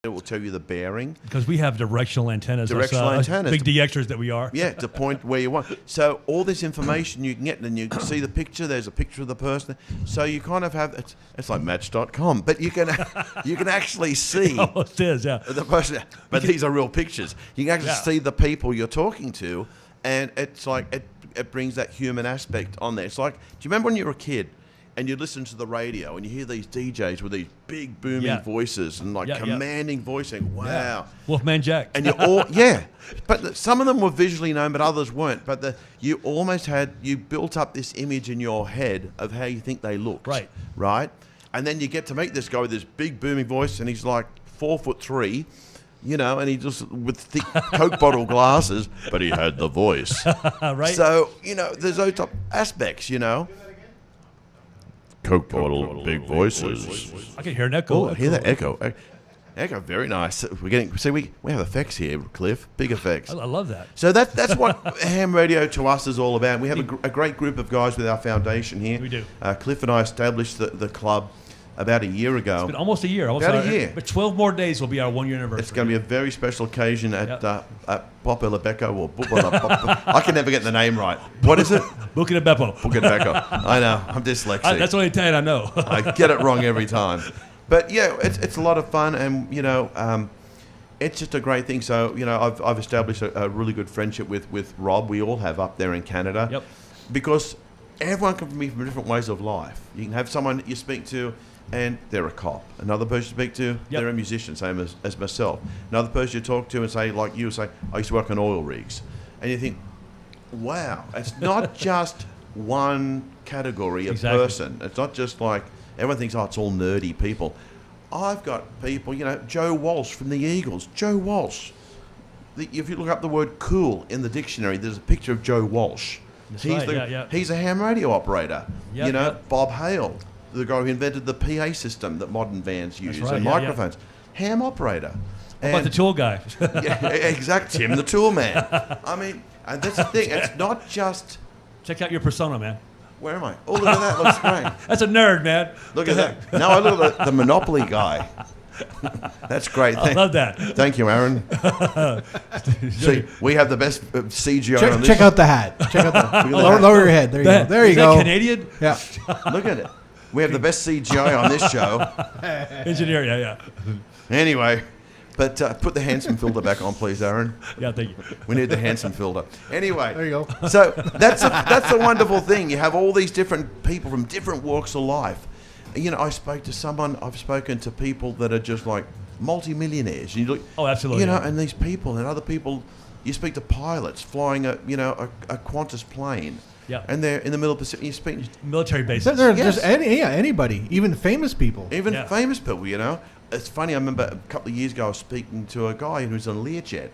It will tell you the bearing. Because we have directional antennas. Directional antennas. Big DXers that we are. Yeah, to point where you want. So all this information you can get, and you can see the picture. There's a picture of the person. So you kind of have it's like Match.com, but you can actually see. Oh, it is, yeah. The person, but these are real pictures. You can actually see the people you're talking to, and it's like it brings that human aspect on there. It's like, do you remember when you were a kid? And you listen to the radio and you hear these DJs with these big booming voices and commanding voicing. Wow. Yeah. Wolfman Jack. And you all, but some of them were visually known, but others weren't. But you almost you built up this image in your head of how you think they looked. Right. Right? And then you get to meet this guy with this big booming voice, and he's like 4'3", and he just with thick Coke bottle glasses, but he had the voice. Right. So, there's those top aspects, Coke bottle, big voices. I can hear an echo. Oh, hear that echo. Echo, very nice. We're getting. See, we have effects here, Cliff. Big effects. I love that. So that's what ham radio to us is all about. We have a great group of guys with our foundation here. We do. Cliff and I established the club about a year ago. It's been almost a year. About a year. But 12 more days will be our 1 year anniversary. It's going to be a very special occasion at Papa Lebeco or I can never get the name right. What is it? Buca de Beppo. Buca de Beppo. I know. I'm dyslexic. That's the only Italian I know. I get it wrong every time. But yeah, it's a lot of fun, and it's just a great thing. So I've established a really good friendship with Rob. We all have up there in Canada. Yep. Because everyone comes from different ways of life. You can have someone that you speak to, and they're a cop. Another person you speak to, they're a musician, same as myself. Another person you talk to and say, like you say, I used to work on oil rigs. And you think, wow, it's not just one category of person. It's not just like, everyone thinks, it's all nerdy people. I've got people, Joe Walsh from the Eagles. Joe Walsh. If you look up the word cool in the dictionary, there's a picture of Joe Walsh. He's a ham radio operator. Bob Hale, the guy who invented the PA system that modern vans use and microphones. Ham operator. What about the tool guy? Exactly. Tim the tool man. I mean, and that's the thing. It's not just... Check out your persona, man. Where am I? Oh, look at that. Looks great. That's a nerd, man. Look at that. Now I look at the Monopoly guy. That's great. I love that. Thank you, Aaron. See, we have the best CGI on this. Check out the hat. Check out the lower your head. There you go. There you go. Is that Canadian? Yeah. Look at it. We have the best CGI on this show. Engineer, yeah. Anyway, but put the handsome filter back on, please, Aaron. Yeah, thank you. We need the handsome filter. Anyway. There you go. So that's a wonderful thing. You have all these different people from different walks of life. I've spoken to people that are just like multi-millionaires. And you look, absolutely. And these people and other people, you speak to pilots flying a Qantas plane. Yeah. And they're in the middle of the Pacific. You speak military bases. Just anybody, even famous people. Famous people, It's funny, I remember a couple of years ago I was speaking to a guy who was on a Learjet.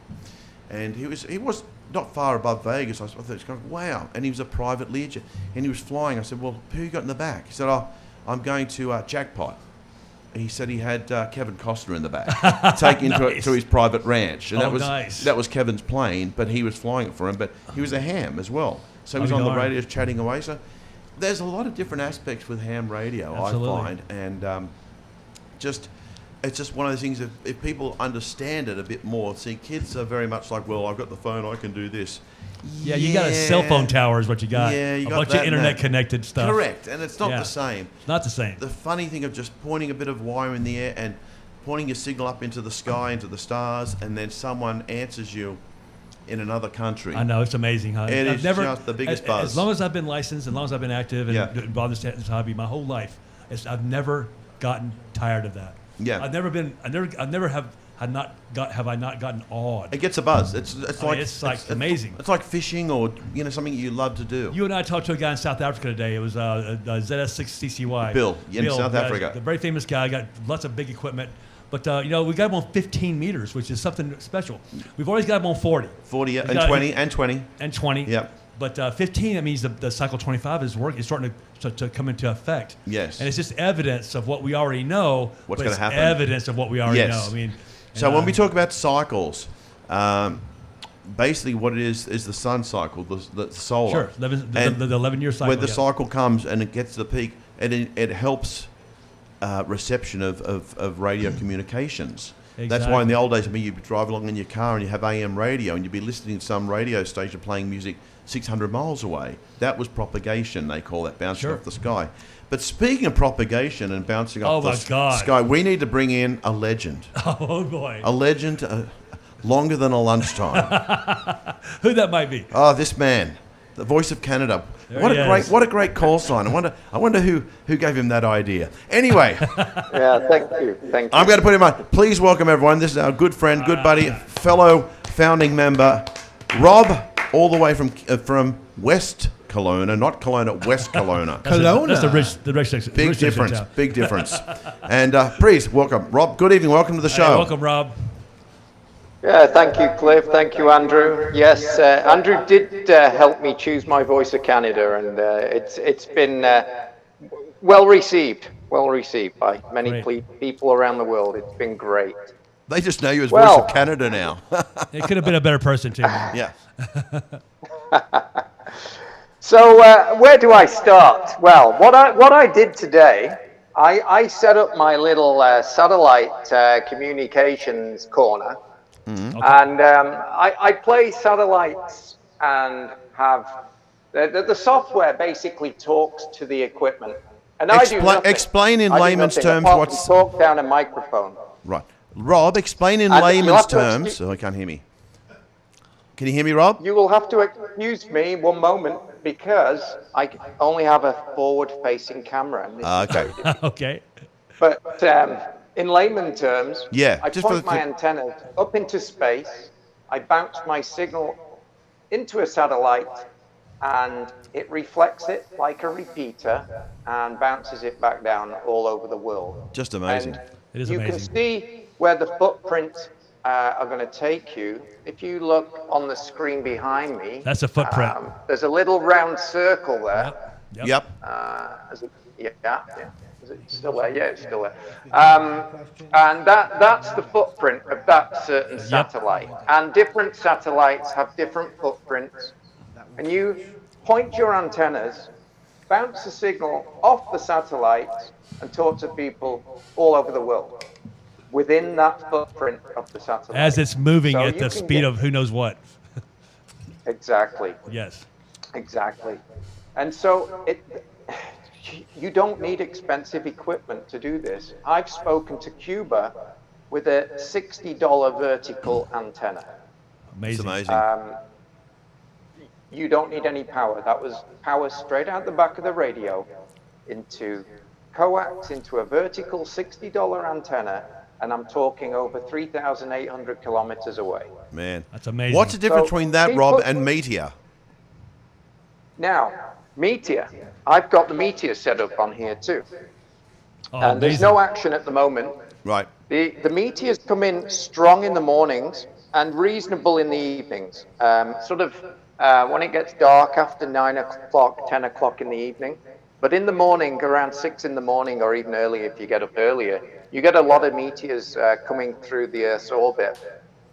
And he was not far above Vegas. I thought, wow. And he was a private Learjet. And he was flying. I said, well, who you got in the back? He said, I'm going to Jackpot. He said he had Kevin Costner in the back, taking to his private ranch. And that was Kevin's plane, but he was flying it for him. But he was a ham as well. So he was on the radio chatting away. So there's a lot of different aspects with ham radio, I find. And it's just one of those things, if people understand it a bit more. See, kids are very much like, well, I've got the phone, I can do this. Yeah, you got a cell phone tower is what you got. Yeah, you got a bunch of internet-connected stuff. Correct, and it's not the same. It's not the same. The funny thing of just pointing a bit of wire in the air and pointing your signal up into the sky, into the stars, and then someone answers you in another country. I know, it's amazing. Huh? It is just the biggest buzz. As long as I've been licensed, as long as I've been active and involved in this hobby my whole life, I've never gotten tired of that. Yeah, I've never gotten awed. It gets a buzz. It's amazing. It's like fishing or something you love to do. You and I talked to a guy in South Africa today. It was ZS6CCY. Bill in South Africa. The very famous guy. Got lots of big equipment. But, we got him on 15 meters, which is something special. We've always got him on 40. 40 and 20 and 20. And 20. Yeah. But 15, that means the cycle 25 is starting to come into effect. Yes. And it's just evidence of what we already know. What's going to happen. Evidence of what we already know. I mean. So when we talk about cycles, basically what it is the sun cycle, the solar. Sure, the 11-year cycle. When the cycle comes and it gets to the peak, it helps reception of radio communications. That's why in the old days, you'd drive along in your car and you have AM radio and you'd be listening to some radio station playing music 600 miles away. That was propagation, they call that, bouncing off the sky. But speaking of propagation and bouncing off the sky, we need to bring in a legend. Oh, boy. A legend longer than a lunchtime. Who that might be? Oh, this man, the voice of Canada. What a great call sign. I wonder who gave him that idea. Anyway. Yeah, thank you. I'm going to put him on. Please welcome everyone. This is our good friend, good buddy, fellow founding member, Rob, all the way from West Kelowna, not Kelowna, West Kelowna. Kelowna. That's the rich section. Big difference. And please welcome Rob. Good evening. Welcome to the show. Welcome, Rob. Yeah, thank you, Cliff. Thank you, Andrew. Yes, Andrew did help me choose my voice of Canada, and it's been well received by many people around the world. It's been great. They just know you as voice of Canada now. It could have been a better person too. Yeah. So where do I start? Well, what I did today, I set up my little satellite communications corner. Mm-hmm. And I play satellites and have the software basically talks to the equipment. And I do nothing. Explain in layman's terms what's... talk down a microphone. Right. Rob, explain in layman's terms... Oh, I can't hear me. Can you hear me, Rob? You will have to excuse me one moment because I only have a forward-facing camera. Okay. Okay. But... in layman terms, I point my antennas up into space, I bounce my signal into a satellite, and it reflects it like a repeater and bounces it back down all over the world. Just amazing. It is amazing. You amazing. can see where the footprints are going to take you. If you look on the screen behind me, that's a footprint. There's a little round circle there. Yep. Yeah. Is it still there? Yeah, it's still there. And that's the footprint of that certain satellite. And different satellites have different footprints. And you point your antennas, bounce the signal off the satellite, and talk to people all over the world within that footprint of the satellite. As it's moving at the speed of who knows what. Exactly. Yes. Exactly. And so you don't need expensive equipment to do this. I've spoken to Cuba with a $60 vertical antenna. Amazing. It's amazing. You don't need any power. That was power straight out the back of the radio into coax into a vertical $60 antenna, and I'm talking over 3,800 kilometers away. Man, that's amazing. What's the difference between that, Rob, and Meteor? Now, Meteor, I've got the Meteor set up on here too. Oh, and there's no action at the moment. Right. The Meteors come in strong in the mornings and reasonable in the evenings. When it gets dark after 9 o'clock, 10 o'clock in the evening. But in the morning, around 6 in the morning, or even earlier if you get up earlier, you get a lot of meteors coming through the Earth's orbit.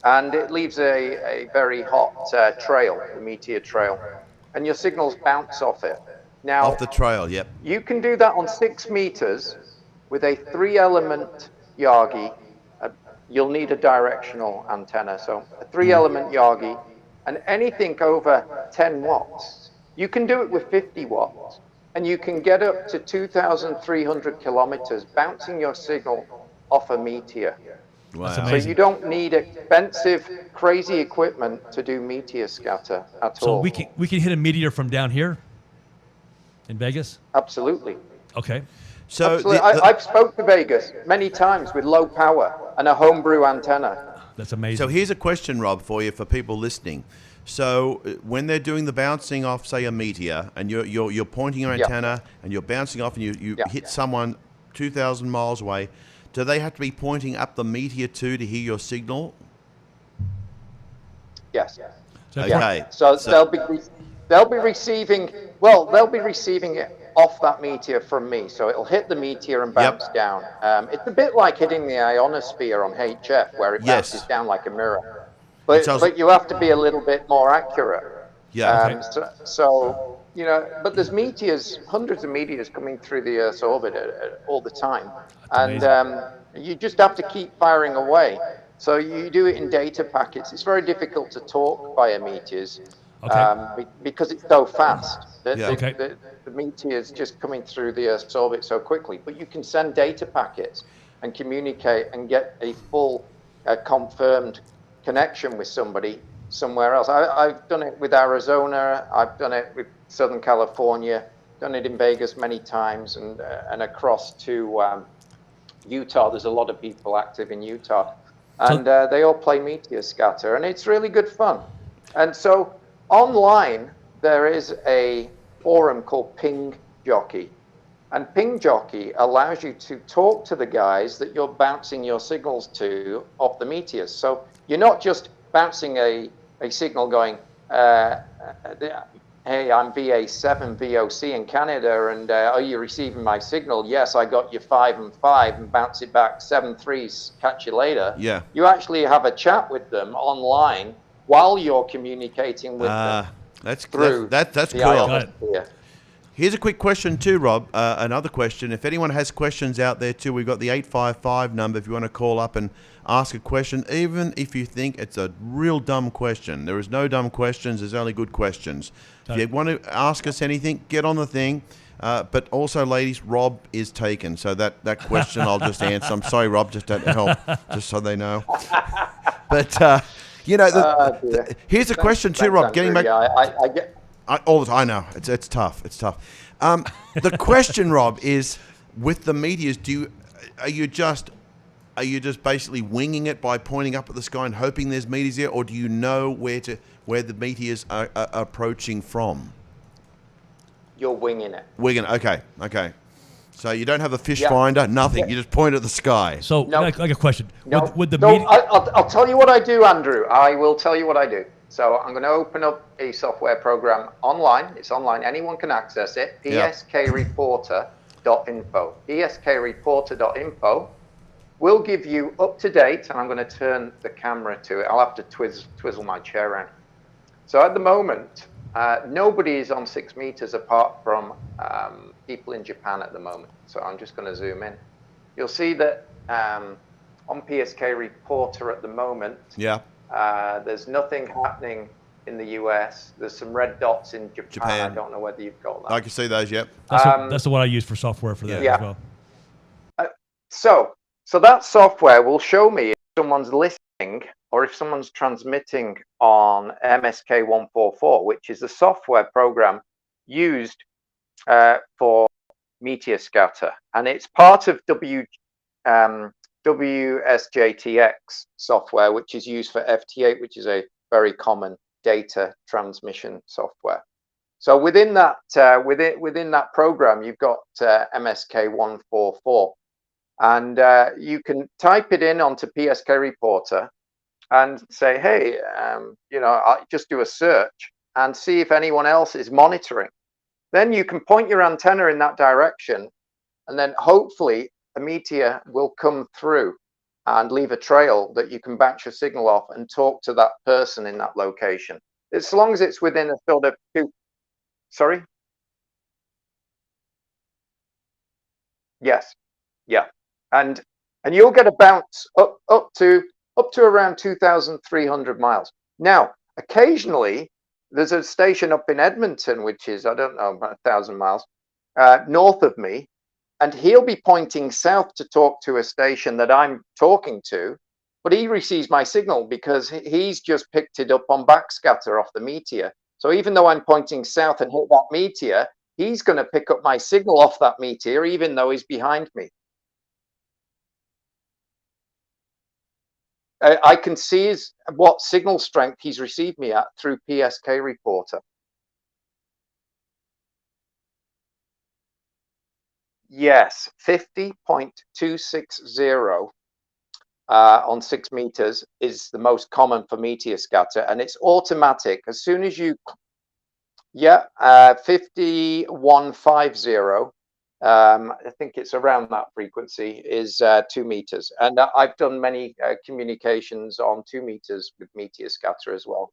And it leaves a very hot trail, the meteor trail. And your signals bounce off it. Now, off the trail, yep. You can do that on 6 meters with a 3-element Yagi. You'll need a directional antenna, so a 3-element Yagi, and anything over 10 watts. You can do it with 50 watts, and you can get up to 2,300 kilometers bouncing your signal off a meteor. Wow. So you don't need expensive, crazy equipment to do meteor scatter at all. So we can hit a meteor from down here in Vegas? Absolutely. Okay. So absolutely. I've spoke to Vegas many times with low power and a homebrew antenna. That's amazing. So here's a question, Rob, for you, for people listening. So when they're doing the bouncing off, say, a meteor, and you're pointing your antenna and you're bouncing off, and you hit someone 2,000 miles away, do they have to be pointing up the meteor too to hear your signal? Yes. Okay. So they'll be receiving it off that meteor from me. So it'll hit the meteor and bounce down. It's a bit like hitting the ionosphere on HF, where it bounces down like a mirror. But you have to be a little bit more accurate. Yeah. So but there's meteors, hundreds of meteors coming through the Earth's orbit all the time. And You just have to keep firing away. So you do it in data packets. It's very difficult to talk via meteors Okay. because it's so fast. Yeah. Okay. The meteor's just coming through the Earth's orbit so quickly. But you can send data packets and communicate and get a full confirmed connection with somebody somewhere else. I've done it with Arizona. I've done it with Southern California. Done it in Vegas many times, and across to Utah. There's a lot of people active in Utah, and they all play meteor scatter, and it's really good fun. And so online there is a forum called Ping Jockey, and Ping Jockey allows you to talk to the guys that you're bouncing your signals to off the meteors. So you're not just bouncing a signal going, hey, I'm VA7 VOC in Canada, and are you receiving my signal? Yes, I got you 5 and 5, and bounce it back 7 3s, catch you later. Yeah. You actually have a chat with them online while you're communicating with them That's through that's the cool. ionosphere. Here's a quick question too, Rob. Another question. If anyone has questions out there too, we've got the 855 number if you want to call up and ask a question, even if you think it's a real dumb question. There is no dumb questions. There's only good questions. If you want to ask us anything, get on the thing. But also, ladies, Rob is taken. So that question I'll just answer. I'm sorry, Rob, just to help, just so they know. But, you know, here's a question too, Rob. Getting back... I get... I know it's tough. It's tough. The question, Rob, is with the meteors. Are you just basically winging it by pointing up at the sky and hoping there's meteors there, or do you know where the meteors are approaching from? You're winging it. Winging. Okay. So you don't have a fish finder, nothing. You just point at the sky. So, like a question. No. Would the I'll tell you what I do, Andrew. I will tell you what I do. So I'm going to open up a software program online. It's online. Anyone can access it. pskreporter.info. pskreporter.info will give you up to date, and I'm going to turn the camera to it. I'll have to twizzle my chair around. So at the moment, nobody is on 6 meters apart from people in Japan at the moment. So I'm just going to zoom in. You'll see that on PSK Reporter at the moment, there's nothing happening in the US. There's some red dots in Japan. I don't know whether you've got that. I can see those, yep. That's the one I use for software for that as well. So that software will show me if someone's listening or if someone's transmitting on MSK144, which is the software program used for meteor scatter. And it's part of WSJTX software, which is used for FT8, which is a very common data transmission software. So within that within that program, you've got MSK144, and you can type it in onto PSK Reporter and say, hey, you know, I'll just do a search and see if anyone else is monitoring. Then you can point your antenna in that direction, and then hopefully a meteor will come through and leave a trail that you can bounce your signal off and talk to that person in that location. As long as it's within a sort of sorry? Yes. Yeah. And you'll get a bounce up to around 2,300 miles. Now, occasionally there's a station up in Edmonton, which is, I don't know, about 1,000 miles north of me, and he'll be pointing south to talk to a station that I'm talking to, but he receives my signal because he's just picked it up on backscatter off the meteor. So even though I'm pointing south and hit that meteor, he's going to pick up my signal off that meteor, even though he's behind me. I can see what signal strength he's received me at through PSK Reporter. Yes, 50.260 on 6 meters is the most common for meteor scatter, and it's automatic. As soon as you, 5150. I think it's around that frequency is 2 meters, and I've done many communications on 2 meters with meteor scatter as well.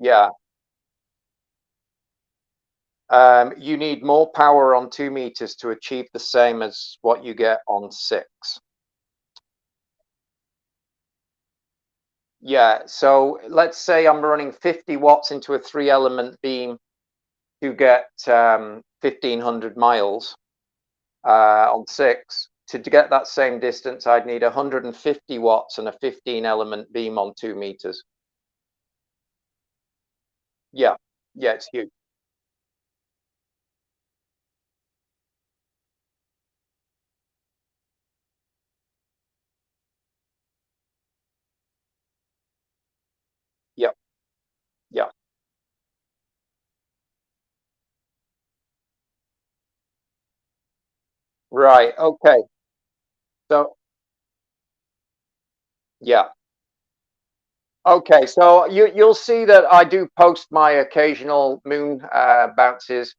Yeah. you need more power on 2 meters to achieve the same as what you get on 6. Yeah, so let's say I'm running 50 watts into a 3-element beam to get 1,500 miles on 6. To get that same distance, I'd need 150 watts and a 15-element beam on 2 meters. Yeah, yeah, it's huge. Yep, yep. Right, okay. So, yeah. Okay, so you'll see that I do post my occasional moon bounces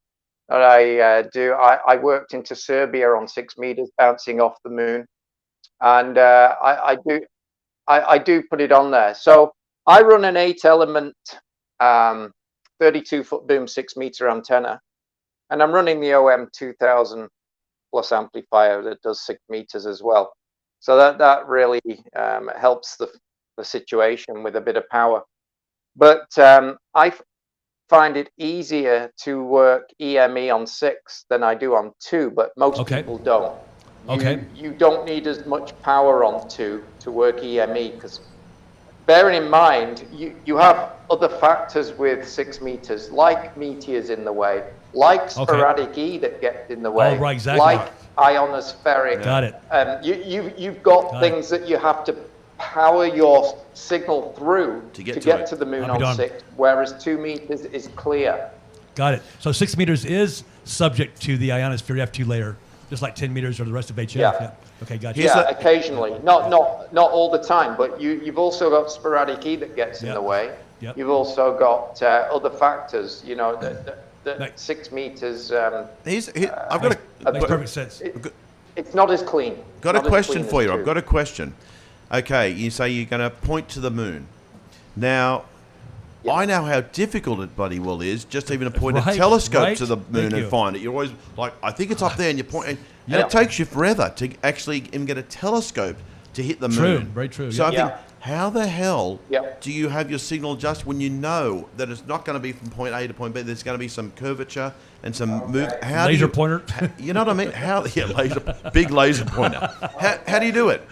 that I do. I worked into Serbia on 6 meters bouncing off the moon, and I do put it on there. So I run an 8-element 32-foot boom 6-meter antenna, and I'm running the OM 2000 plus amplifier that does 6 meters as well. So that really helps the situation with a bit of power. But I find it easier to work EME on 6 than I do on 2, but most people don't. You don't need as much power on 2 to work EME, because bearing in mind, you have other factors with 6 meters, like meteors in the way, like sporadic E that gets in the way, right, exactly. like ionospheric. Got it. You've got things that you have to power your signal through to get to the moon on 6, whereas 2 meters is clear. Got it. So 6 meters is subject to the ionosphere F2 layer, just like 10 meters or the rest of HF. Yeah. Okay, gotcha. Yeah, occasionally, not all the time, but you've also got sporadic E that gets in the way. Yep. You've also got other factors, you know, that 6 meters. I've got makes perfect sense. It's not as clean. Got a question for you. I've got a question. Okay, you say you're going to point to the moon. Now, I know how difficult it bloody well is just even to point a telescope to the moon and find it. You're always like, I think it's up there, and you point, and it takes you forever to actually even get a telescope to hit the moon. Very true. So I think, how the hell do you have your signal just when you know that it's not going to be from point A to point B? There's going to be some curvature and some move. How laser pointer. You know what I mean? Big laser pointer. How do you do it?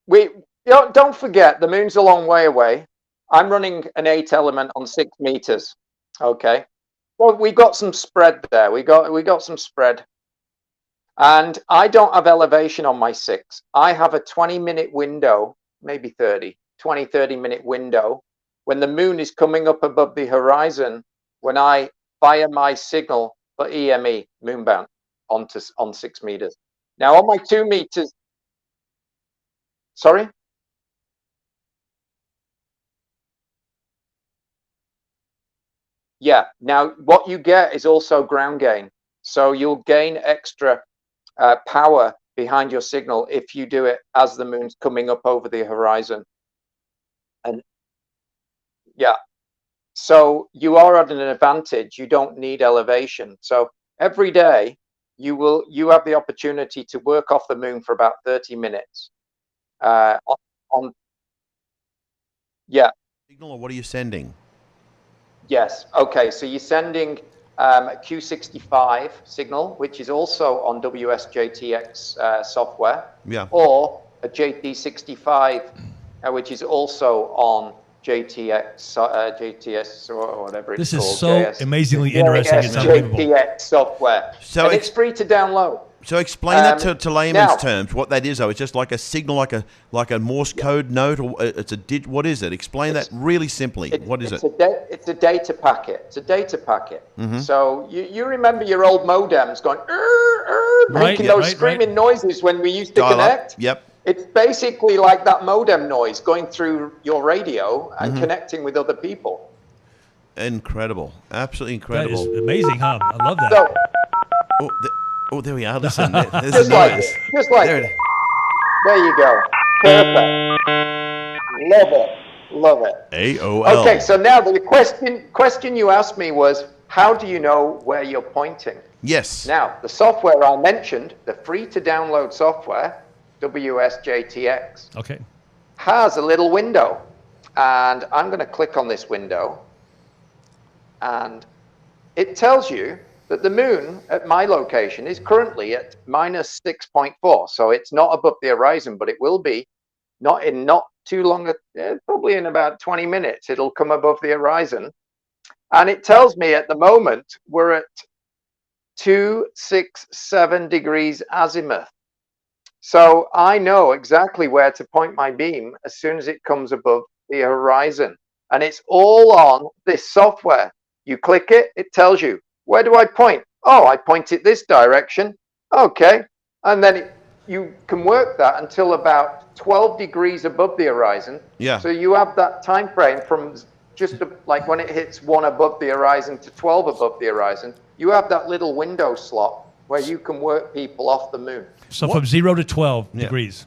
We don't forget the moon's a long way away. I'm running an 8-element on 6 meters. Okay. Well, we got some spread there. We got some spread. And I don't have elevation on my 6. I have a 20-minute window, maybe 30-minute window when the moon is coming up above the horizon when I fire my signal for EME, moonbound, on 6 meters. Now on my 2 meters, sorry? Yeah, now what you get is also ground gain. So you'll gain extra power behind your signal if you do it as the moon's coming up over the horizon. And yeah, so you are at an advantage. You don't need elevation. So every day you have the opportunity to work off the moon for about 30 minutes. Yeah. Signal, or what are you sending? Yes. Okay. So you're sending a Q65 signal, which is also on WSJTX software. Yeah. Or a JT65, which is also on JTS or whatever it's called. This is so amazingly interesting. It's unbelievable. JTX software. So it's free to download. So explain that to layman's terms. What that is, though, it's just like a signal, like a Morse code note, or it's a what is it? Explain that really simply. What is it? It's a data packet. It's a data packet. So you remember your old modems going making those screaming noises when we used to connect. Yep. It's basically like that modem noise going through your radio and connecting with other people. Incredible, absolutely incredible. That is amazing, huh? I love that. So, there we are. Listen, there's just the like noise. it. Just like it. There you go. Perfect. Love it. Love it. AOL. Okay, so now the question you asked me was, how do you know where you're pointing? Yes. Now, the software I mentioned, the free-to-download software, WSJTX, Okay. has a little window. And I'm going to click on this window. And it tells you that the moon at my location is currently at minus 6.4. So it's not above the horizon, but it will be not too long, probably in about 20 minutes, it'll come above the horizon. And it tells me at the moment we're at 267 degrees azimuth. So I know exactly where to point my beam as soon as it comes above the horizon. And it's all on this software. You click it, it tells you, where do I point? Oh, I point it this direction. Okay. And then you can work that until about 12 degrees above the horizon. Yeah. So you have that time frame from just like when it hits 1 above the horizon to 12 above the horizon. You have that little window slot where you can work people off the moon. So from 0 to 12 degrees.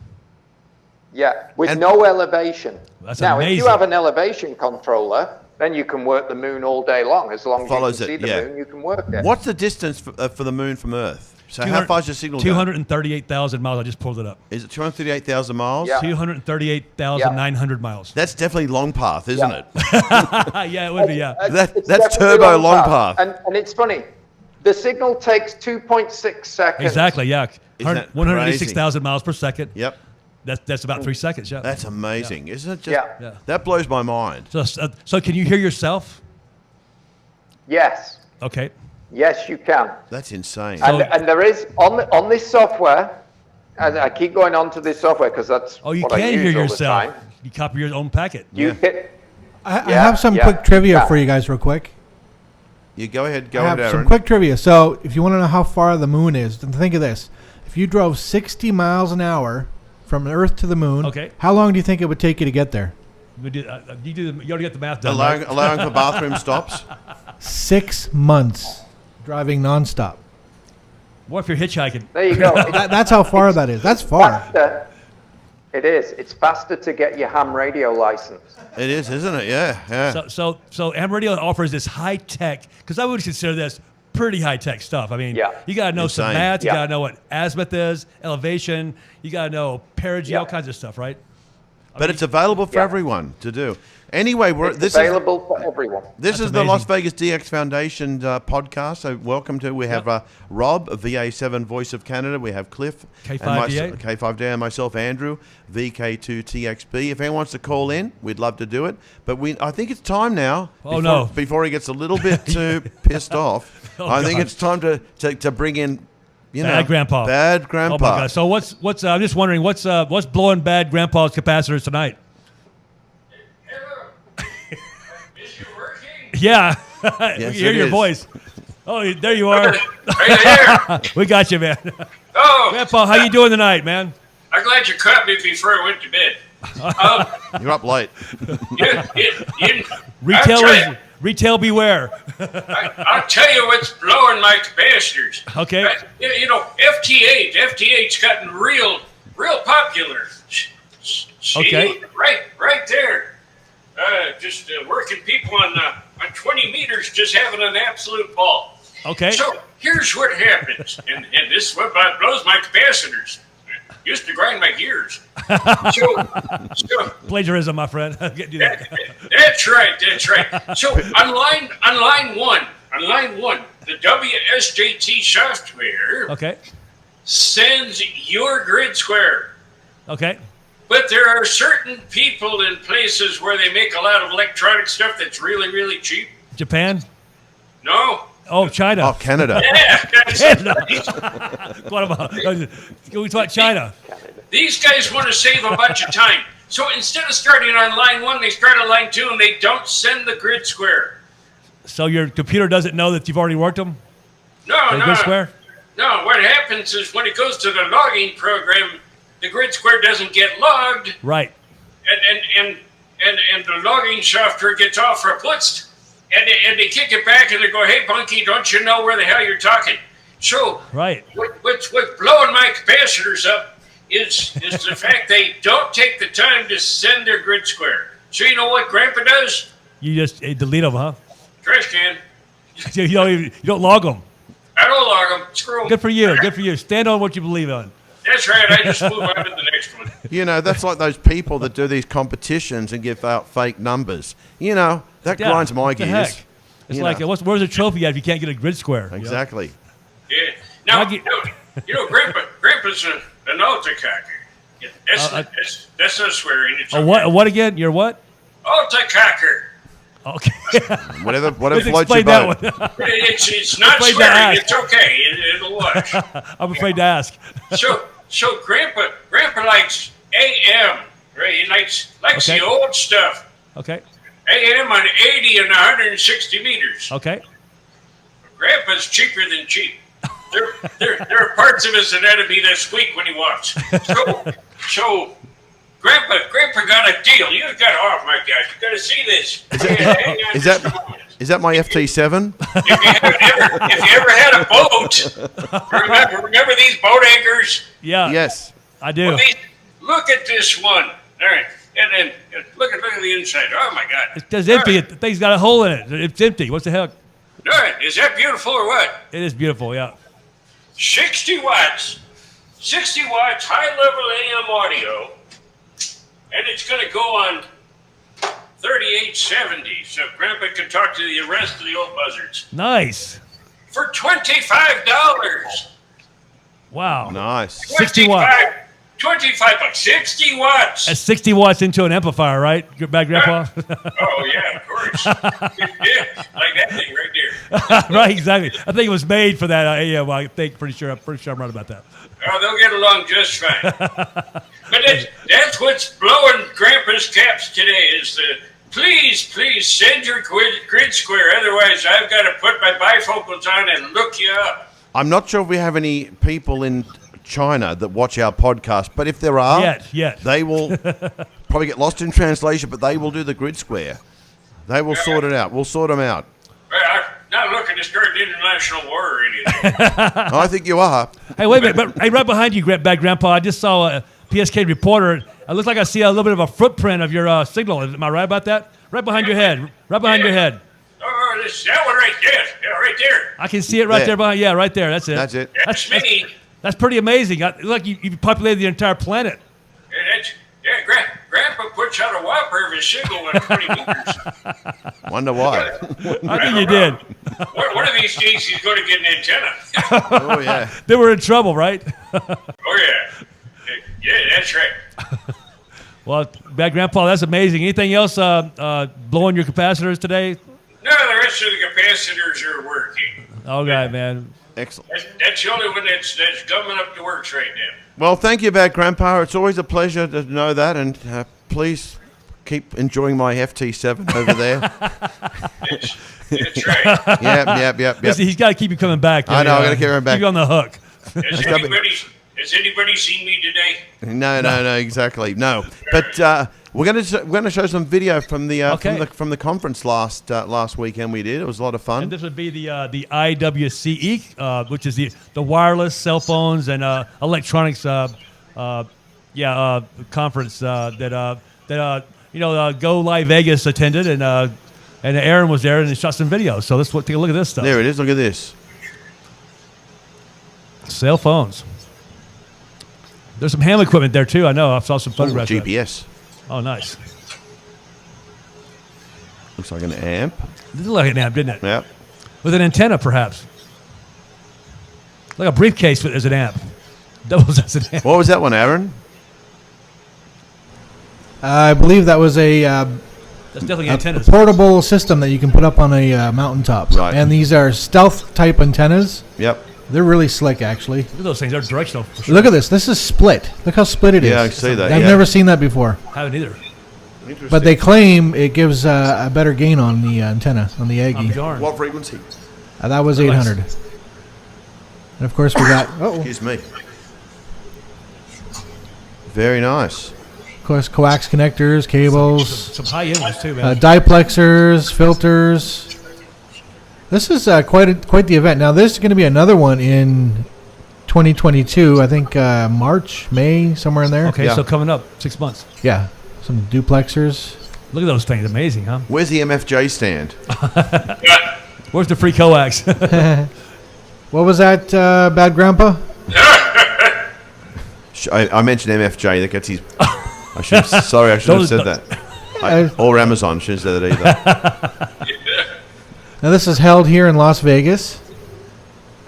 Yeah, with no elevation. That's now, amazing. if you have an elevation controller, then you can work the moon all day long. As long as Follows you can it, see the moon, you can work it. What's the distance for the moon from Earth? So how far is your signal going? 238,000 miles. I just pulled it up. Is it 238,000 miles? Yeah. 238,900 miles. That's definitely long path, isn't it? Yeah, it would be, yeah. It's That's definitely turbo long path. And it's funny. The signal takes 2.6 seconds. Exactly, yeah. Isn't that 186,000 miles per second. Yep. That's about 3 seconds, yeah. That's amazing, isn't it? Just, Yeah. That blows my mind. So can you hear yourself? Yes. Okay. Yes, you can. That's insane. And there is on this software, and I keep going on to this software because that's Oh, you what I can use hear all the yourself. time. You copy your own packet. You hit. I have some quick trivia for you guys, real quick. You go ahead, I have Aaron. some quick trivia. So, if you want to know how far the moon is, then think of this: if you drove 60 miles an hour from Earth to the moon, Okay. how long do you think it would take you to get there? You already got the math done, right? Allowing for bathroom stops. 6 months driving nonstop. What if you're hitchhiking? There you go. That's how far that is. That's far. Faster. It is. It's faster to get your ham radio license. It is, isn't it? Yeah. So ham radio offers this high tech, because I would consider this pretty high tech stuff. I mean, you got to know some Insane. math. You got to know what azimuth is, elevation. You got to know perigee, all kinds of stuff, right? But it's available for everyone to do. Anyway, It's available for everyone. This That's is the Las amazing. Vegas DX Foundation podcast. So welcome to. We have Rob, VA7 Voice of Canada. We have Cliff, K5DA. K5DA, and myself, Andrew, VK2TXB. If anyone wants to call in, we'd love to do it. But I think it's time now. Before he gets a little bit too pissed off, I think it's time to bring in. Bad Grandpa. Bad Grandpa. Oh my God! So what's? I'm just wondering what's blowing Bad Grandpa's capacitors tonight? Hello. Is you working? Yeah, we Yes, can hear it your is. voice. Oh, there you are. Right there. We got you, man. Oh, Grandpa, how you doing tonight, man? I'm glad you caught me before I went to bed. You're up late. Retail beware. I'll tell you what's blowing my capacitors. Okay. FT8's gotten real popular. See? Okay. Right there. Just working people on 20 meters, just having an absolute ball. Okay. So here's what happens, and this is what blows my capacitors. Used to grind my gears. So Plagiarism, my friend. Do that. That's right. So on line one, the WSJT software sends your grid square. Okay. But there are certain people in places where they make a lot of electronic stuff that's really, really cheap. Japan? No. Oh, China. Oh, Canada. Yeah, What about? We talk China. these guys want to save a bunch of time. So instead of starting on line one, they start on line two, and they don't send the grid square. So your computer doesn't know that you've already worked them? No. Grid square? No, what happens is when it goes to the logging program, the grid square doesn't get logged, Right. and the logging software gets off reputzed, and they kick it back and they go, "Hey, Bunky, don't you know where the hell you're talking?" So Right. what's blowing my capacitors up is the fact they don't take the time to send their grid square. So you know what Grandpa does? You just delete them, huh? Trash can. You don't log them. I don't log them. Screw them. Good for you. Good for you. Stand on what you believe on. That's right. I just move on to the next one. You know, that's like those people that do these competitions and give out fake numbers. You know, that Yeah, grinds my what the heck? gears. It's You like, know. where's the trophy at if you can't get a grid square? you know? Exactly. Yeah. Now, I get- Grandpa's an alta cocker. Yeah, that's not swearing. It's A what? A what again? You're what? Alta cocker. Okay. Whatever Let's floats your explain boat. that one. It's not Afraid to swearing. ask. It's okay. It'll wash. I'm afraid to ask. So Grandpa likes AM, right? He likes Okay. the old stuff. Okay. AM on 80 and 160 meters. Okay. Grandpa's cheaper than cheap. There are parts of his anatomy that squeak when he walks. So Grandpa got a deal. You got, oh my gosh, you got to see this. Is that my FT7? If you ever had a boat, remember these boat anchors? Yeah. Yes. I do. Well, look at this one. All right, and then look at the inside. Oh my God, It's just empty. The thing's got a hole in it. It's empty. What the heck? All right, is that beautiful or what? It is beautiful. Yeah. 60 watts, high level AM audio, and it's going to go on 3870, so Grandpa can talk to the rest of the old buzzards Nice. for $25. Wow. Nice. 60 watts. 25 bucks, 60 watts. That's 60 watts into an amplifier, right? Good bad, Grandpa. Oh yeah, of course. Yeah, like that thing right there. Right. Exactly. I think it was made for that AM. I think. Pretty sure I'm right about that. Oh, they'll get along just fine. But that's what's blowing Grandpa's caps today is the please send your grid square. Otherwise, I've got to put my bifocals on and look you up. I'm not sure if we have any people in China that watch our podcast, but if there are, Yet. they will probably get lost in translation, but they will do the grid square. They will sort it out. We'll sort them out. Well, I'm not looking to start an international war or anything. I think you are. Hey, wait a minute. But, hey, right behind you, bad Grandpa, I just saw a PSK reporter. It looks like I see a little bit of a footprint of your signal. Am I right about that? Right behind your head. Right behind your head. Oh, that one right there. Yeah, right there. I can see it right there behind. Yeah, right there. That's it. That's it. That's me. That's pretty amazing. Look, you populated the entire planet. Grandpa puts out a whopper of his signal at 20 meters. Wonder why. I think you did. One of these days he's going to get an antenna. Oh, yeah. They were in trouble, right? Oh, yeah. Yeah, that's right. Well, bad Grandpa, that's amazing. Anything else blowing your capacitors today? No, the rest of the capacitors are working. Okay, man. Excellent. That's the only one that's gumming up the works right now. Well, thank you, Bad Grandpa. It's always a pleasure to know that, and please keep enjoying my FT7 over there. That's right. Yep. Listen, he's got to keep you coming back. I know, I gotta keep him back. Keep you on the hook. Has anybody seen me today? No, exactly. No. But we're going to show some video from the from the conference last weekend we did. It was a lot of fun. And this would be the IWCE, which is the wireless cell phones and electronics conference that Go Live Vegas attended, and Aaron was there and shot some videos. So let's take a look at this stuff. There it is. Look at this. Cell phones. There's some ham equipment there too. I know. I saw some photographs. of that. GPS. Oh, nice. Looks like an amp. This looked like an amp, didn't it? Yep. With an antenna, perhaps. Like a briefcase as an amp. Doubles as an amp. What was that one, Aaron? I believe that was a That's definitely a antennas. portable system that you can put up on a mountaintop. Right. And these are stealth type antennas. Yep. They're really slick, actually. Look at those things. They're directional. For sure. Look at this. This is split. Look how split it is. Yeah, I see that. I've yeah. never seen that before. Haven't either. But they claim it gives a better gain on the antenna, on the I'm Aggie. darned. What frequency? That was 800. And of course, we got, Excuse me. Very nice. of course, coax connectors, cables, Some high-end ones too, man. diplexers, filters. This is quite the event. Now, there's going to be another one in 2022. I think March, May, somewhere in there. Okay, Yeah. so coming up 6 months. Yeah, some duplexers. Look at those things. Amazing, huh? Where's the MFJ stand? Where's the free coax? What was that, Bad Grandpa? I mentioned MFJ. That gets his. I should have said that. Or Amazon. Shouldn't have said that either. Now, this is held here in Las Vegas.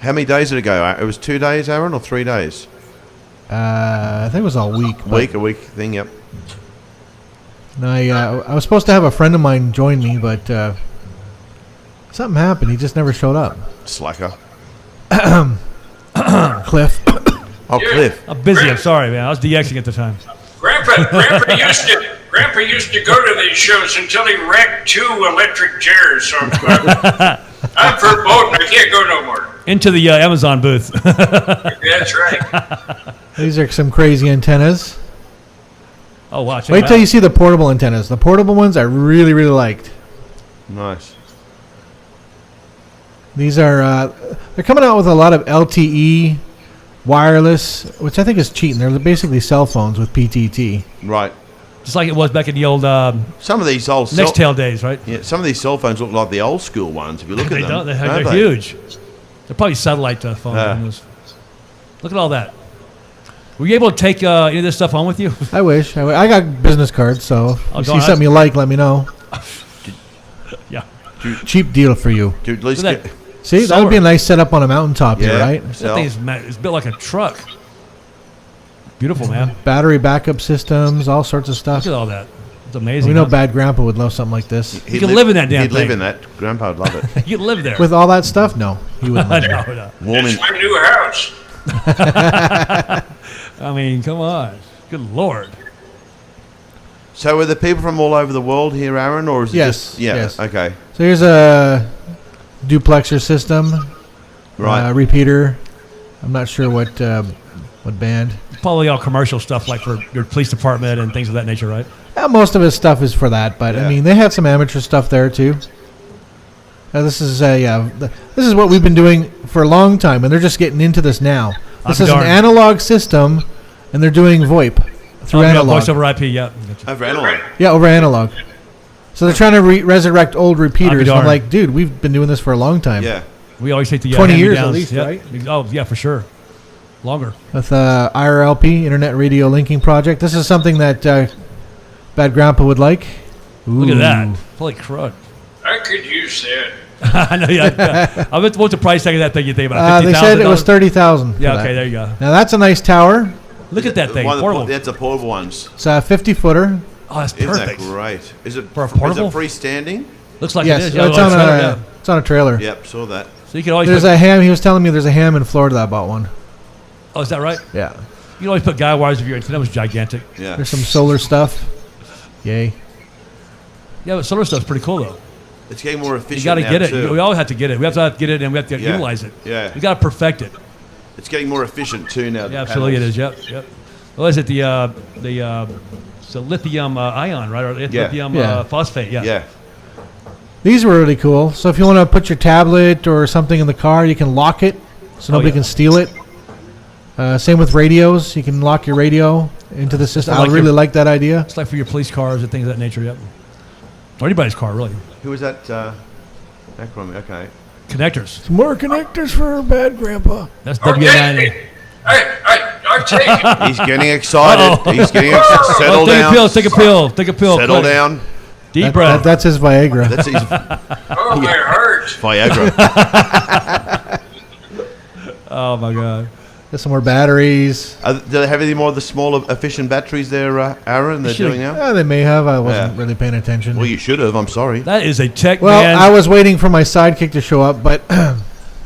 How many days did it go? It was 2 days, Aaron, or 3 days? I think it was all week. A week thing, yep. And I was supposed to have a friend of mine join me, but something happened. He just never showed up. Slacker. Cliff. Oh, Cliff. I'm busy. I'm sorry, man. I was DXing at the time. Grandpa used to go to these shows until he wrecked 2 electric chairs. So I'm verboten. I can't go no more. Into the Amazon booth. That's right. These are some crazy antennas. Oh, wow. Wait till you see the portable antennas. The portable ones I really, really liked. Nice. These are, they're coming out with a lot of LTE wireless, which I think is cheating. They're basically cell phones with PTT. Right. Just like it was back in the old some of these old Nextel days, right? Yeah, some of these cell phones look like the old school ones. If you look at them, they're huge. They're probably satellite phones. Look at all that. Were you able to take any of this stuff home with you? I wish. I got business cards, so if you see on. something you like, let me know. Yeah. Cheap deal for you. Dude, at least Look at get, See, that would be a nice setup on a mountaintop here, Yeah. right? That thing's it's built like a truck. Beautiful, man. Battery backup systems, all sorts of stuff. Look at all that. It's amazing. We know huh? Bad Grandpa would love something like this. You can live in that damn He'd live thing. in that. Grandpa would love it. You can live there. With all that stuff? No, he wouldn't. Love it. No. Warm in, It's my new house. I mean, come on. Good Lord. So are there people from all over the world here, Aaron, or is it Yes, just... Yeah, yes. okay. So here's a duplexer system. Right. Repeater. I'm not sure what band. Probably all commercial stuff like for your police department and things of that nature, right? Most of his stuff is for that, but I Yeah. mean, they had some amateur stuff there too. This is this is what we've been doing for a long time, and they're just getting into this now. This is an analog system, and they're doing VoIP through analog. Voice over IP, yeah. Over analog. Yeah, over analog. So they're trying to resurrect old repeaters. darned. I'm like, dude, we've been doing this for a long time. Yeah. We always take the 20 years at hand-me-downs. least, Yep. right? Oh, yeah, for sure. Longer. With IRLP, Internet Radio Linking Project. This is something that Bad Grandpa would like. Look at Ooh. that. Holy crud. I could use that. I know, yeah. What's the price tag of that thing you think about? They said it was $30,000. for Yeah, that. okay, there you go. Now that's a nice tower. Look at that thing. Portable. That's a portable ones. It's a 50-footer. Oh, that's Isn't that perfect. great? Is it For a portable? Is it freestanding? Looks like Yes, it is. Yeah, it's oh, on better, a yeah. it's on a trailer. Yep, saw that. So you can always There's put, a ham. He was telling me there's a ham in Florida that bought one. oh, is that right? Yeah. You can always put guy wires if your antenna was gigantic. Yeah. There's some solar stuff. Yay. Yeah, but solar stuff's pretty cool though. It's getting more efficient You got to now, get it. too. We always have to get it. We have to get it and we have to utilize it. Yeah. We got to perfect it. It's getting more efficient too now. Yeah, absolutely it is. Yep, yep. Well, is it it's a lithium ion, right? Or lithium Yeah. phosphate, yeah. Yeah. These were really cool. So if you want to put your tablet or something in the car, you can lock it so nobody yeah. can steal it. Same with radios. You can lock your radio into the system. like I really your- like that idea. It's like for your police cars and things of that nature, yep. Or anybody's car, really. Who was that? Acronym. Okay. Connectors. More connectors for Bad Grandpa. That's Okay. WN90. I take it. He's getting excited. Uh-oh. He's getting excited. Settle take down. a pill, take a pill, take a pill. Settle quick. down. Deep breath. That's his Viagra. That's his Oh, my heart. Viagra. Oh, my God. There's some more batteries. Do they have any more of the smaller, efficient batteries there, Aaron? They're should've- doing now. They may have. I wasn't Yeah. really paying attention. Well, you should have. I'm sorry. That is a tech Well, man. I was waiting for my sidekick to show up, but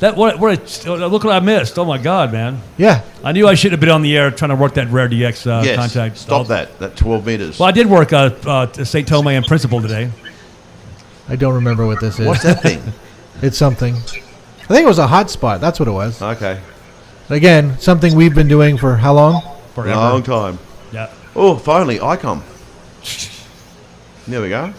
Look what I missed. Oh, my God, man. yeah. I knew I shouldn't have been on the air trying to work that rare DX Yes. contact. Stop that. That 12 meters. Well, I did work St. Tome and Principal today. I don't remember what this is. What's that thing? It's something. I think it was a hotspot. That's what it was. Okay. Again, something we've been doing for how long? Forever. Long time. Yeah. Oh, finally, ICOM. There we go.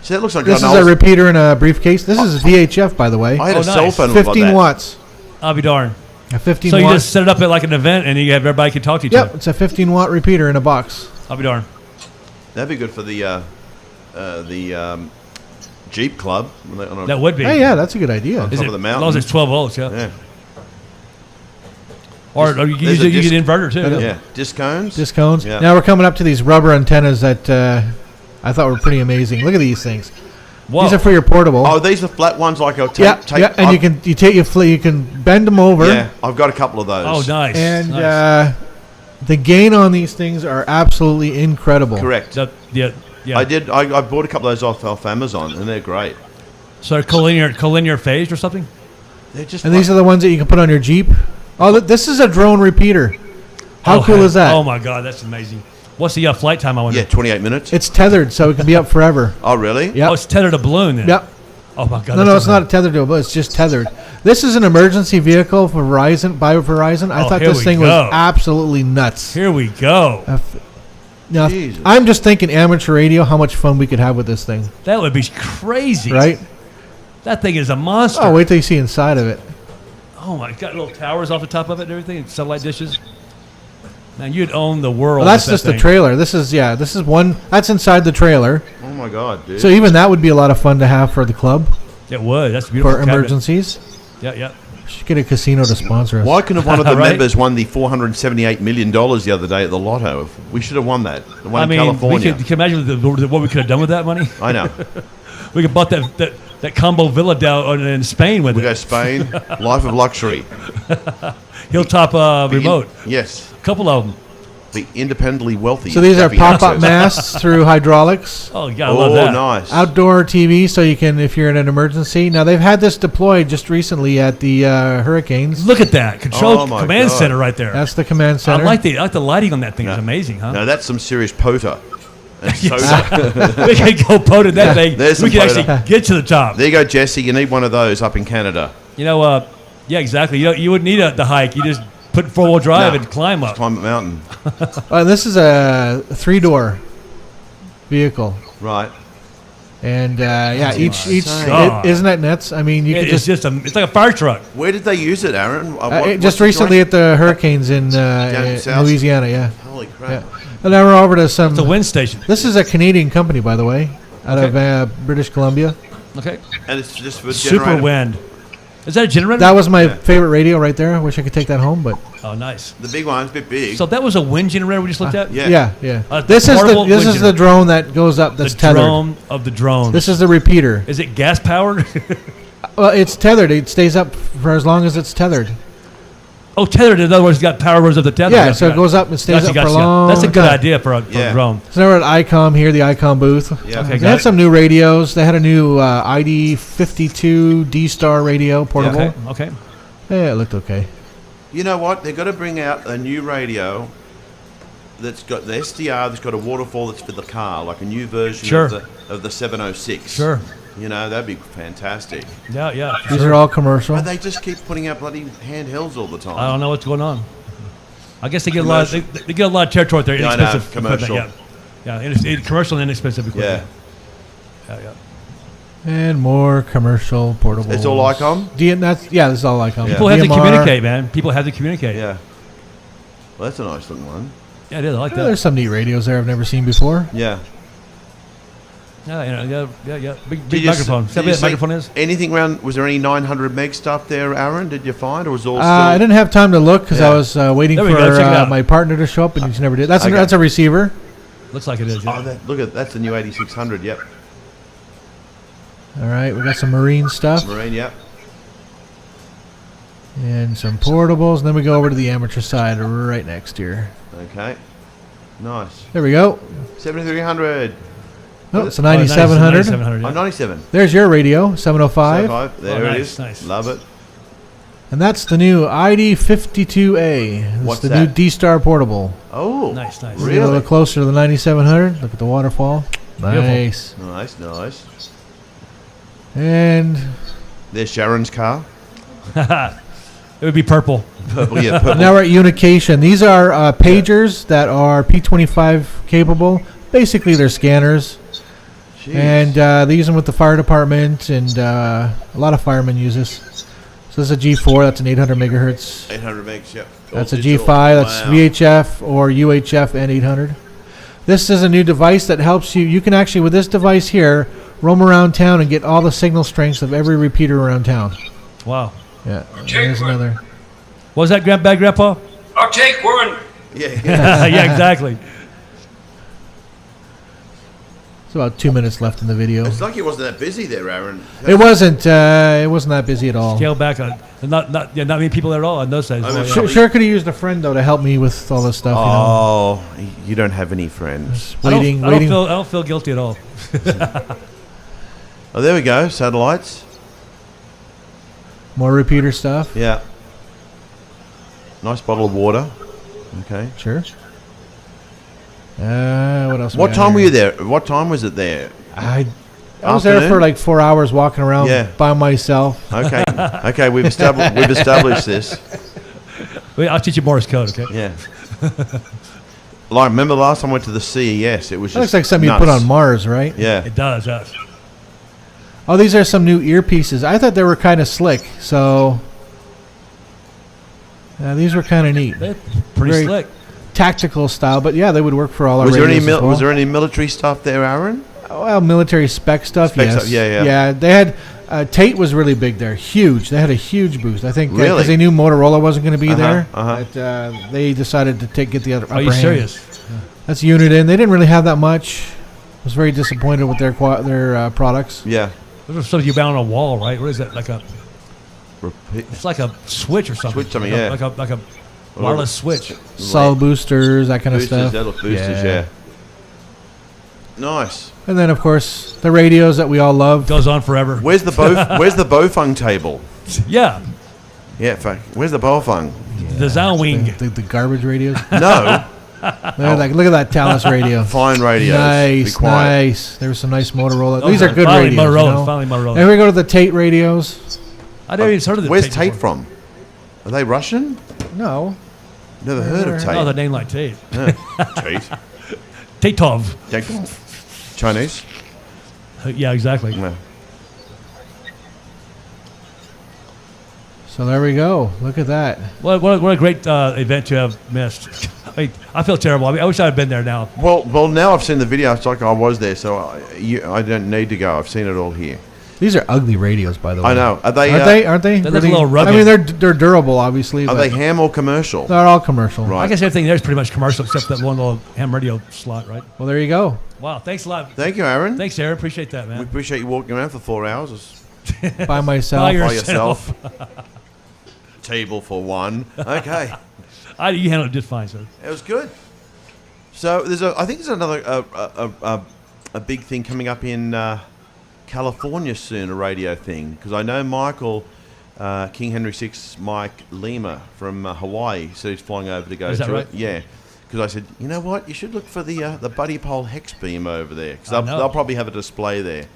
See, that looks like This an is a old- repeater in a briefcase. This is VHF, by the way. I had Oh, a cell nice. phone that looked like 15 that. watts. I'll be darned. A 15 So you watt. just set it up at like an event and you have everybody can talk to each Yep, other. it's a 15 watt repeater in a box. I'll be darned. That'd be good for the Jeep club. That would be. Hey, yeah, that's a good idea. Top Is of it, the as mountain. long as it's 12 volts, yeah. Yeah. Or you can There's use a you get inverter too. Yeah. Disc cones. Disc cones. Yeah. Now we're coming up to these rubber antennas that I thought were pretty amazing. Look at these things. Whoa. These are for your portable. Oh, these are flat ones like a tape. yeah, tape. yeah, and you can bend them over. Yeah, I've got a couple of those. Oh, nice. And nice. The gain on these things are absolutely incredible. Correct. Yeah. I bought a couple of those off Amazon, and they're great. So collinear phased or something? They're just. And these are the ones that you can put on your Jeep. Oh, this is a drone repeater. How cool heck. is that? Oh my God, that's amazing. What's the flight time? I wonder. Yeah, 28 minutes. It's tethered, so it can be up forever. Oh, really? Yep. Oh, it's tethered to balloon then. Yep. Oh my God. No, it's not tethered to it, but it's just tethered. This is an emergency vehicle for Verizon. I thought here this we thing was go. absolutely nuts. Here we go. Now, Jesus. I'm just thinking amateur radio, how much fun we could have with this thing, That would be crazy. right? That thing is a monster. Oh, wait till you see inside of it. Oh my God, little towers off the top of it and everything, and satellite dishes. Man, you'd own the world. Well, that's with just that the thing. trailer. This is one. That's inside the trailer. Oh my God, dude. So even that would be a lot of fun to have for the club It would. That's a beautiful. for cabinet. emergencies. Yeah. Should get a casino to sponsor us. Why couldn't one of the Right? members won the $478 million the other day at the lotto? We should have won that. The one I in mean, California. you can imagine what we could have done with that money. I know. We could bought that combo villa down in Spain with We it. go Spain, life of luxury. Hilltop remote. Yes. A couple of them. Be independently wealthy. So these are Happy pop-up access. masts through hydraulics. Oh, you gotta love Oh, that. nice. Outdoor TV, so you can, if you're in an emergency. Now they've had this deployed just recently at the Hurricanes. Look at that control Oh, my command God. center right there. That's the command center. I like the lighting on that thing. It's amazing, huh? Now that's some serious poter. And Yes. soda. We can go poted that thing. There's We some can photo. actually get to the top. There you go, Jesse. You need one of those up in Canada. Yeah, exactly. You wouldn't need the hike. You just put four-wheel drive No. and climb up. Climb a mountain. This is a 3-door vehicle, Right. and each God. isn't that nuts? I mean, you could It's just it's like a fire truck. Where did they use it, Aaron? just what's the recently joint? at the Hurricanes in south? Louisiana. Yeah, Holy crap. yeah. And now we're over to some. It's a wind station. This is a Canadian company, by the way, out Okay. of British Columbia. Okay. And it's just for Super generator. wind. Is that a generator? That was my Yeah. favorite radio right there. I wish I could take that home, but Oh, nice. The big one's a bit big. So that was a wind generator we just looked at? yeah. yeah. The portable This wind is the drone that goes up. The That's tethered. drone of the drones. This is the repeater. Is it gas powered? Well, it's tethered. It stays up for as long as it's tethered. Oh, tethered. In other words, it's got power runs of the tether. Yeah, so it goes up and stays up for a long That's a good time. idea for a Yeah. drone. So we're at ICOM here, the ICOM booth. Yeah. Okay, They got had it. some new radios. They had a new ID52 D-Star radio, portable. Okay. Yeah, it looked okay. You know what? They've got to bring out a new radio that's got the SDR, that's got a waterfall that's for the car, like a new version Sure. of the 706. Sure. You know, that'd be fantastic. Yeah. These are all commercial. But they just keep putting out bloody handhelds all the time. I don't know what's going on. I guess they get a lot. They get a lot of territory there. Yeah, I know, Inexpensive commercial. equipment, Yeah, commercial and inexpensive equipment. Yeah. Yeah. And more commercial portable. It's all ICOM? This is all ICOM. Yeah. People have to DMR. communicate, man. People have to communicate. Yeah. Well, that's a nice looking one. Yeah, it is. I like Yeah, there's that. some neat radios there I've never seen before. Yeah. Yeah. Big Did you microphone. s- Is that did what you that see microphone is? Anything around? Was there any 900 meg stuff there, Aaron? Did you find, or was it all still? I didn't have time to look because Yeah. I was waiting There for we go, check it out. my partner to show up, and he just never did. That's Okay. that's a receiver. Looks like it is. Oh, Yeah. look at that's the new 8600. Yep. All right, we got some marine stuff Marine. Yep. and some portables, and then we go over to the amateur side right next here. Okay. Nice. There we go. 7300. Oh, it's a Oh, nice, 9700. 9700, yeah. I'm 97. There's your radio, 705. 75. There Oh, it nice, is. nice. Love it. And that's the new ID52A. It's What's the that? new D-Star portable. Oh. Nice. Get a Really? little closer to the 9700. Look at the waterfall. Nice. Nice. Nice. And There's Sharon's car. It would be purple. Purple. Yeah. Purple. now we're at Unication. These are pagers that are P25 capable. Basically, they're scanners. Jeez. And they use them with the fire department, and a lot of firemen use this. So this is a G4. That's an 800 megahertz. 800 megs. Yep. That's a All digital. G5. That's Wow. VHF or UHF and 800. This is a new device that helps you. You can actually, with this device here, roam around town and get all the signal strengths of every repeater around town. Wow. Yeah, Take there's one. another. What was that, Grandpa? I'll take one. Yeah. Yeah, exactly. It's about 2 minutes left in the video. It's lucky it wasn't that busy there, Aaron. It wasn't that busy at all. Scale back on not many people there at all on those sides. I mean, Sure could have used a friend though to help me with all this stuff. Oh, you don't have any friends. You know, waiting. I don't feel guilty at all. Oh, there we go. Satellites. More repeater stuff. Yeah. Nice bottle of water. Okay. Sure. What else? What time were you there? What time was it there? I was there for like 4 hours walking around by myself. Okay. Okay, we've established this. Wait, I'll teach you Morse code, okay? Yeah. Like, remember last time I went to the CES? It was just That looks like something nuts. you put on Mars, right? Yeah. It does, yes. Oh, these are some new earpieces. I thought they were kind of slick, so these were kind of neat. They're pretty Very slick. Tactical style, but yeah, they would work for all our Was there radios any as well. was there any military stuff there, Aaron? Well, military spec stuff, Spec yes. stuff, yeah. Yeah, they had Tate was really big there, huge. They had a huge boost. I think Really? because they knew Motorola wasn't going to be there. uh-huh. But, they decided to get the other. Are you serious? That's Uniden. They didn't really have that much. I was very disappointed with their products. Yeah. Those are stuff you bound on a wall, right? What is that? Like a? Repeat. It's like a switch or something. Switch something, like yeah. Like a wireless switch. Solid boosters, that kind of Boosters, stuff. that'll boosters, yeah. Nice. And then, of course, the radios that we all love. Goes on forever. Where's the Bofung table? Yeah. Yeah, fuck. Where's the Bofung? The Zowing. The garbage radios. No. Like, look at that Talus radio. Fine radios. Be Nice, quiet. nice. There was some nice Motorola. Those These are good finally radios. Motorola, You know? finally Motorola. And here we go to the Tate radios. I never even heard of the Where's Tate Tate before. from? Are they Russian? No. Never heard of Tate. Oh, the name like Tate. Yeah. Tate. Tatov. Tate. Chinese? Yeah, exactly. No. So there we go. Look at that. What a great event to have missed. I feel terrible. I wish I had been there now. Well, now I've seen the video. It's like I was there, so I don't need to go. I've seen it all here. These are ugly radios, by the way. I know. Are they? Aren't they? They look a little rugged. I mean, they're durable, obviously. Are but they ham or commercial? They're all commercial. Right. I guess everything there is pretty much commercial except that one little ham radio slot, right? Well, there you go. Wow, thanks a lot. Thank you, Aaron. Thanks, Aaron. Appreciate that, We man. appreciate you walking around for 4 hours By myself. By by yourself. Table for one. Okay. You handled it just fine, sir. It was good. So I think there's another a big thing coming up in California soon, a radio thing, because I know Michael King Henry VI Mike Lima from Hawaii said he's flying over to go Is that to right? it. Yeah, because I said, you know what, you should look for the Buddy Pole hex beam over there, because I know. they'll probably have a display there.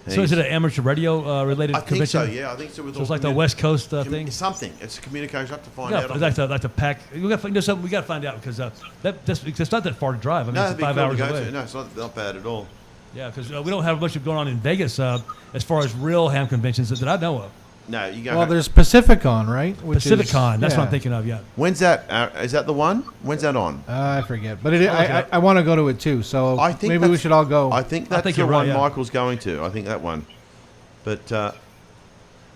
So is it an amateur radio related I think convention? so. Yeah, I think so. With So all it's like the communi- West Coast thing. Something. It's a communication. I have to find Yeah, out. it's like the pack. We got to something. We got to find out because it's not that far to drive. I mean, No, it's it'd be 5 cool hours to go away. to. No, it's not bad at all. Yeah, because we don't have much going on in Vegas as far as real ham conventions that I know of. No, you go. Well, there's Pacificon, right? Pacificon, that's what I'm thinking of. Yeah. When's that? Is that the one? When's that on? I forget, but I want to go to it too. So I think maybe we that's- should all go. I think that's think the you're right, one yeah. Michael's going to. I think that one. But I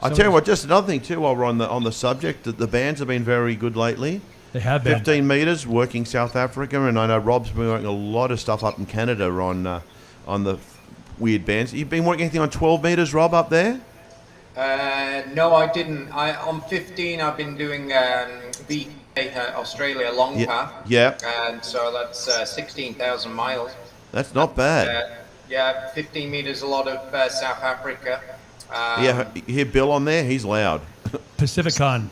So- tell you what, just another thing too, while we're on the subject, that the bands have been very good lately. They have been. 15 meters working South Africa, and I know Rob's been working a lot of stuff up in Canada on the weird bands. You've been working anything on 12 meters, Rob, up there? No, I didn't. On 15, I've been doing the Australia long path. Yeah, And so that's 16,000 miles. that's not bad. Yeah, 15 meters, a lot of South Africa. Yeah, you hear Bill on there? He's loud. Pacificon.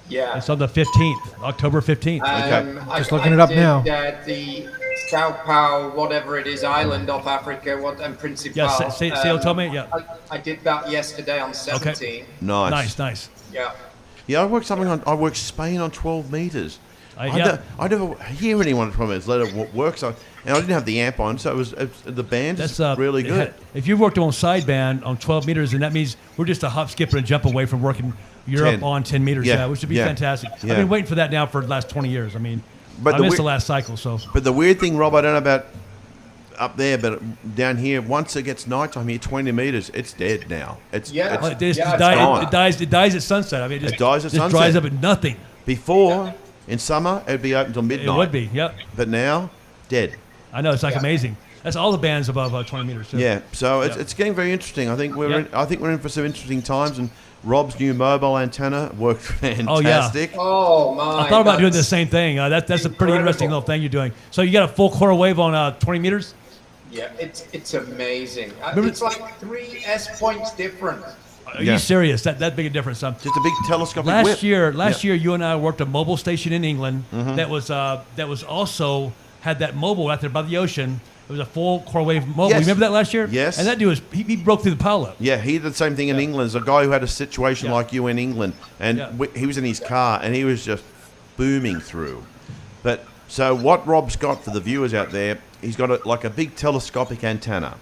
Yeah. It's on the 15th, October 15th. Just looking it up now. The Sao Paulo, whatever it is, island of Africa, and Principal. Yeah, Sao Tome, yeah. I did that yesterday on 17. Nice. Nice. Yeah. Yeah, I worked Spain on 12 meters. Yeah. I never hear anyone from it let it work. So, and I didn't have the amp on, so the band is really good. If you've worked on sideband on 12 meters, then that means we're just a hop, skip, and a jump away from working Europe 10. on 10 meters. Yeah, Which would be yeah, fantastic. yeah. I've been waiting for that now for the last 20 years. I mean, But I the missed the weir- last cycle, so. But the weird thing, Rob, I don't know about up there, but down here, once it gets nighttime here, 20 meters, it's dead now. It's Well, it's it dies at sunset. I mean, It dies at just sunset. dries up at nothing. before in summer it'd be open till midnight. It would be, yep. But now, dead. I know, it's like amazing. That's all the bands above 20 meters too. Yeah, so it's getting very interesting. I think we're in for some interesting times, and Rob's new mobile antenna worked fantastic. Oh my! I thought about doing the same thing. That's a pretty interesting little thing you're doing. So you got a full quarter wave on 20 meters? Yeah, it's amazing. Remember- It's like 3 S points difference. Are you serious? That big a difference? Just a big telescopic Last whip. year, you and I worked a mobile station in England that was also had that mobile out there by the ocean. It was a full core wave mobile. Yes. You remember that last year? Yes. And that dude he broke through the pilot. Yeah, he did the same thing in England. There's a guy who had a situation like you in England, and he was in his car, and he was just booming through. But so what Rob's got for the viewers out there, he's got like a big telescopic antenna.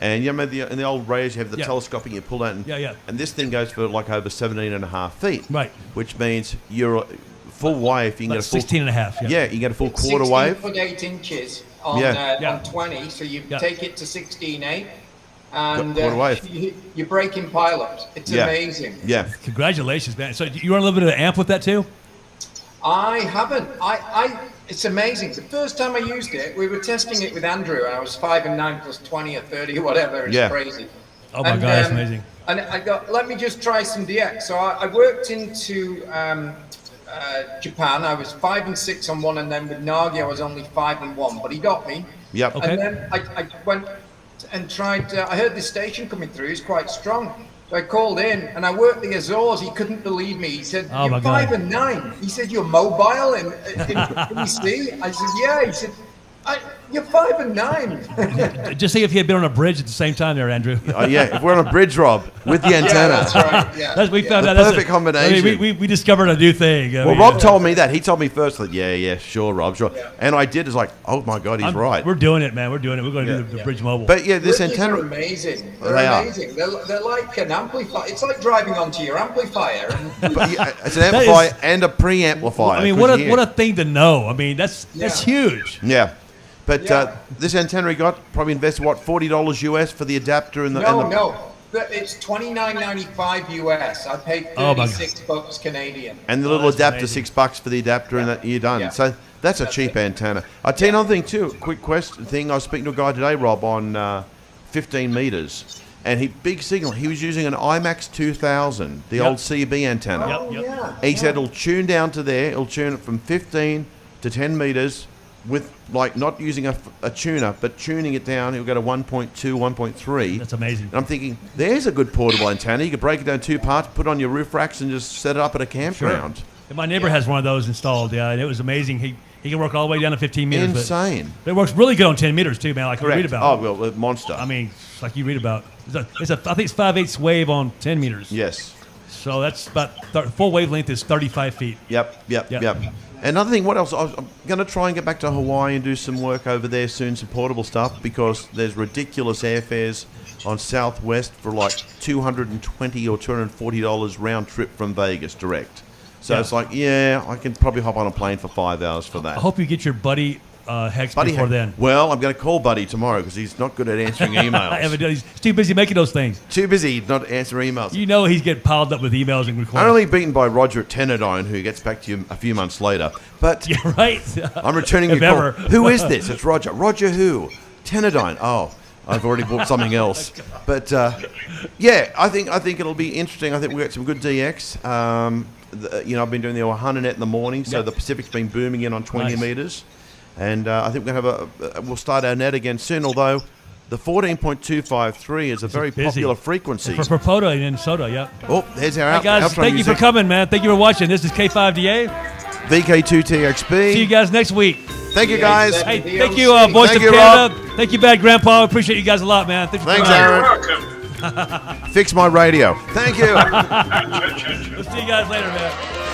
And you know, in the old rays, you have the telescopic, you pull out, and this thing goes for like over 17.5 feet. Right. Which means you're full wave. You can get a full 16 and a half. Yeah, you get a full quarter wave. 16.8 on, on 20, so you take it to 16.8, and Quarter wave. you're breaking pileups. It's amazing. Yeah. Congratulations, man. So you run a little bit of the amp with that too? I haven't. It's amazing. The first time I used it, we were testing it with Andrew, and I was 5 and 9 plus 20 or 30 or whatever. It's crazy. Oh my God, that's amazing. And I got, let me just try some DX. So I worked into Japan. I was 5 and 6 on one, and then with Nagi I was only 5 and 1, but he got me. Yep. Okay. And then I went and tried. I heard this station coming through. It's quite strong. So I called in, and I worked the Azores. He couldn't believe me. He said, Oh, my "You're God. 5 and 9." He said, "You're mobile in BC." I said, "Yeah." He said, "You're 5 and 9." Just see if he had been on a bridge at the same time there, Andrew. Yeah, if we're on a bridge, Rob, with the antenna. Yeah, that's right. Yeah. We found The out that's perfect combination. I mean, we discovered a new thing. Well, Rob told me that. He told me first that, yeah, sure, Rob, sure. Yeah. And I did. It's like, oh my God, he's right. We're doing it, man. We're doing it. We're going to do the bridge mobile. But yeah, this Bridges antenna. are amazing. They They're are. amazing. They're like an amplifier. It's like driving onto your amplifier. And But yeah, it's an amplifier and a preamplifier. I mean, 'cause what a thing to know. I mean, that's huge. Yeah. But Yeah. this antenna he got, probably invested, what, $40 US for the adapter and the. no. It's $29.95 US. I paid Oh, my $36 Canadian. And the little that's adapter, amazing. $6 for the adapter, and that you're done. Yeah. So that's a cheap antenna. I'll tell you another thing too. Quick question thing. I was speaking to a guy today, Rob, on 15 meters, and big signal. He was using an IMAX 2000, the old CB antenna. Yep. Yeah. He said it'll tune down to there. It'll tune it from 15 to 10 meters with like not using a tuner, but tuning it down. He'll go to 1.2, 1.3. That's amazing. And I'm thinking, there's a good portable antenna. You could break it down 2 parts, put it on your roof racks, and just set it up at a campground. And my neighbor has one of those installed. Yeah, and it was amazing. He can work all the way down to 15 meters. Insane. But it works really good on 10 meters too, man. Like you read Correct. about. Oh, well, monster. I mean, like you read about. I think it's 5/8 wave on 10 meters. Yes. So that's about full wavelength is 35 feet. Yep. Another thing, what else? I'm going to try and get back to Hawaii and do some work over there soon, some portable stuff, because there's ridiculous airfares on Southwest for like $220 or $240 round trip from Vegas direct. So it's like, I can probably hop on a plane for 5 hours for that. I hope you get your buddy Hex before then. Well, I'm going to call Buddy tomorrow because he's not good at answering emails. Evidently, he's too busy making those things. Too busy not answering emails. You know he's getting piled up with emails and requests. Only beaten by Roger at Tenadine, who gets back to you a few months later. But Yeah, right. I'm returning your If call. ever. Who is this? It's Roger. Roger who? Tenadine. Oh, I've already bought something else. But I think it'll be interesting. I think we got some good DX. I've been doing the Ohana net in the morning, so the Pacific's been booming in on 20 Nice. meters. And I think we're going to have we'll start our net again soon, although the 14.253 is a very busy. popular frequency. For Poto in Minnesota, yeah. Oh, there's our Hey guys, outro thank you for music. coming, man. Thank you for watching. This is K5DA. VK2TXP. See you guys next week. Thank you, guys. Hey, DOC. thank you, Voice Thank of you, Canada. Thank you, Bad Grandpa. I appreciate you guys a lot, man. Thanks for Thanks, coming. Aaron. You're welcome. Fix my radio. Thank you. We'll see you guys later, man.